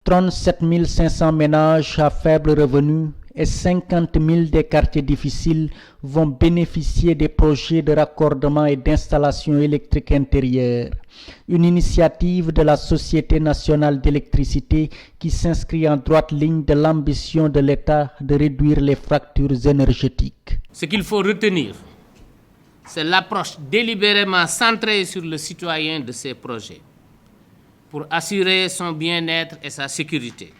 37 500 ménages à faible revenu et 50 000 des quartiers difficiles vont bénéficier des projets de raccordement et d'installation électrique intérieure. Une initiative de la Société nationale d'électricité qui s'inscrit en droite ligne de l'ambition de l'État de réduire les fractures énergétiques. Ce qu'il faut retenir, c'est l'approche délibérément centrée sur le citoyen de ces projets, pour assurer son bien-être et sa sécurité,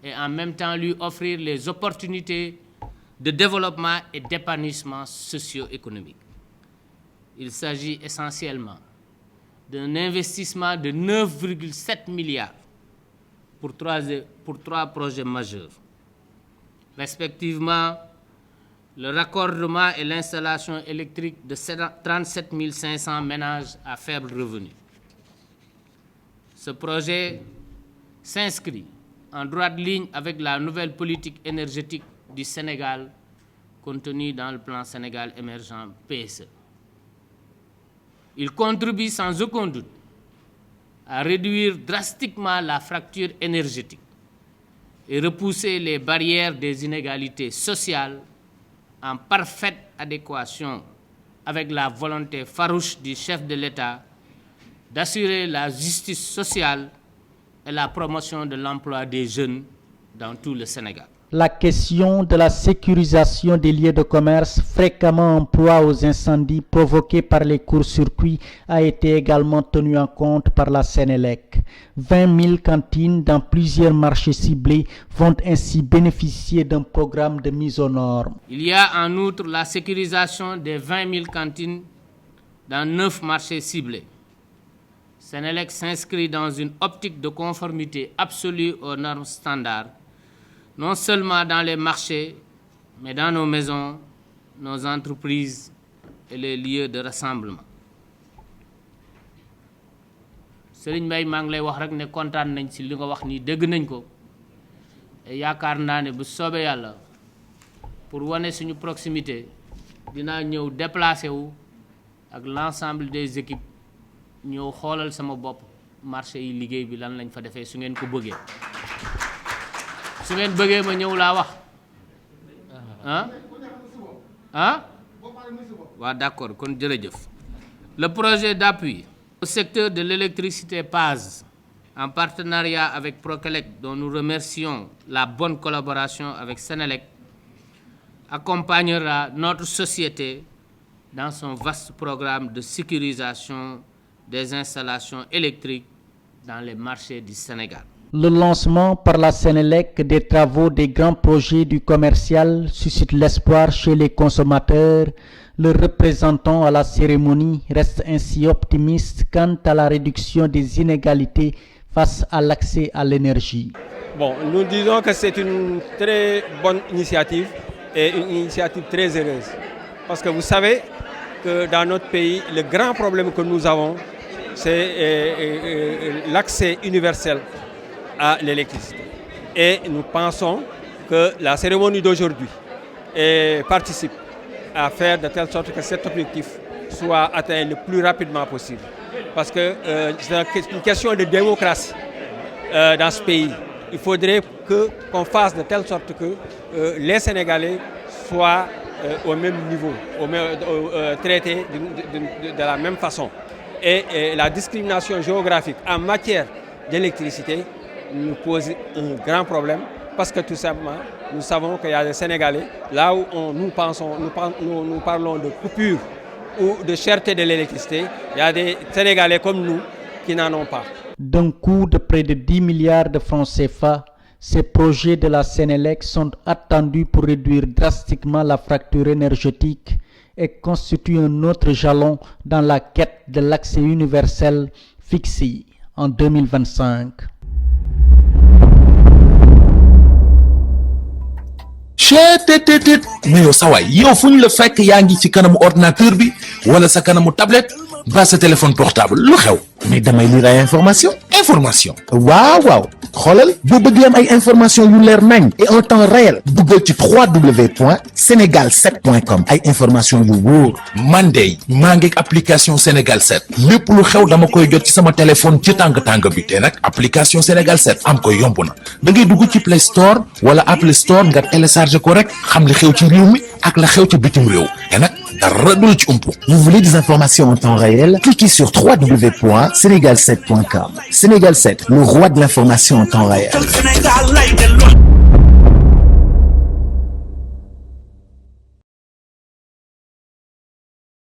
et en même temps lui offrir les opportunités de développement et d'épanouissement socio-économique. Il s'agit essentiellement d'un investissement de 9,7 milliards pour trois projets majeurs, respectivement le raccordement et l'installation électrique de 37 500 ménages à faible revenu. Ce projet s'inscrit en droite ligne avec la nouvelle politique énergétique du Sénégal contenue dans le plan Sénégal émergent PSE. Il contribue sans aucun doute à réduire drastiquement la fracture énergétique et repousser les barrières des inégalités sociales en parfaite adéquation avec la volonté farouche du chef de l'État d'assurer la justice sociale et la promotion de l'emploi des jeunes dans tout le Sénégal. La question de la sécurisation des lieux de commerce fréquemment en proie aux incendies provoqués par les courts-circuits a été également tenue en compte par la Sénélec. 20 000 cantines dans plusieurs marchés ciblés vont ainsi bénéficier d'un programme de mise aux normes. Il y a en outre la sécurisation des 20 000 cantines dans 9 marchés ciblés. Sénélec s'inscrit dans une optique de conformité absolue aux normes standards, non seulement dans les marchés, mais dans nos maisons, nos entreprises et les lieux de rassemblement. Serigne Mbaye maa ngi lay wax rek ne kontaan nañ ci li nga wax nii dégg nañ ko et yaakaar naa ne bu soobee Yàlla pour wane suñu proximité dinaa ñëw déplacé wu ak l'ensemble des équipes ñëw xoolal sama bopp marché yi liggéey bi lan lañ fa defee su ngeen ko bëggee su ngeen bëggee ma ñëw laa wax waaw d'accord kon jërëjëf. Le projet d'appui au secteur de l'électricité PAS en partenariat avec Prokelec, dont nous remercions la bonne collaboration avec Sénélec, accompagnera notre société dans son vaste programme de sécurisation des installations électriques dans les marchés du Sénégal. Le lancement par la Sénélec des travaux des grands projets du commercial suscite l'espoir chez les consommateurs. Le représentant à la cérémonie reste ainsi optimiste quant à la réduction des inégalités face à l'accès à l'énergie. Bon, nous disons que c'est une très bonne initiative et une initiative très heureuse. Parce que vous savez que dans notre pays, le grand problème que nous avons, c'est l'accès universel à l'électricité. Et nous pensons que la cérémonie d'aujourd'hui participe à faire de telle sorte que cet objectif soit atteint le plus rapidement possible. Parce que c'est une question de démocratie dans ce pays. Il faudrait qu'on fasse de telle sorte que les Sénégalais soient au même niveau, traités de la même façon. Et la discrimination géographique en matière d'électricité nous pose un grand problème parce que tout simplement, nous savons qu'il y a des Sénégalais, là où nous parlons de coupure ou de cherté de l'électricité, il y a des Sénégalais comme nous qui n'en ont pas. D'un coût de près de 10 milliards de francs CFA, ces projets de la Sénélec sont attendus pour réduire drastiquement la fracture énergétique et constituent un autre jalon dans la quête de l'accès universel fixé en 2025. mais yow sa waay yow fu ñu la fekk yaa ngi ci kanamu ordinateur bi wala sa kanamu tablette ba sa téléphone portable lu xew mais damay lire ay information waaw xoolal boo bëgg am ay information yu leer nañ et en temps réel duggal ci www.senegal7.com ay information yu wóor man de maa ngi ak application Sénégal 7 lépp lu xew dama koy jot ci sama téléphone ci tàng bi te nag application Sénégal 7 am ko yomb na da ngay dugg ci Play Store wala Apple Store nga télécharger ko rek xam li xew ci réew mi ak la xew ci bitim réew te nag dara du la ci umpu. Vous voulez des informations en temps réel? Cliquez sur www.senegal7.com. Sénégal 7, le roi de l'information en temps réel.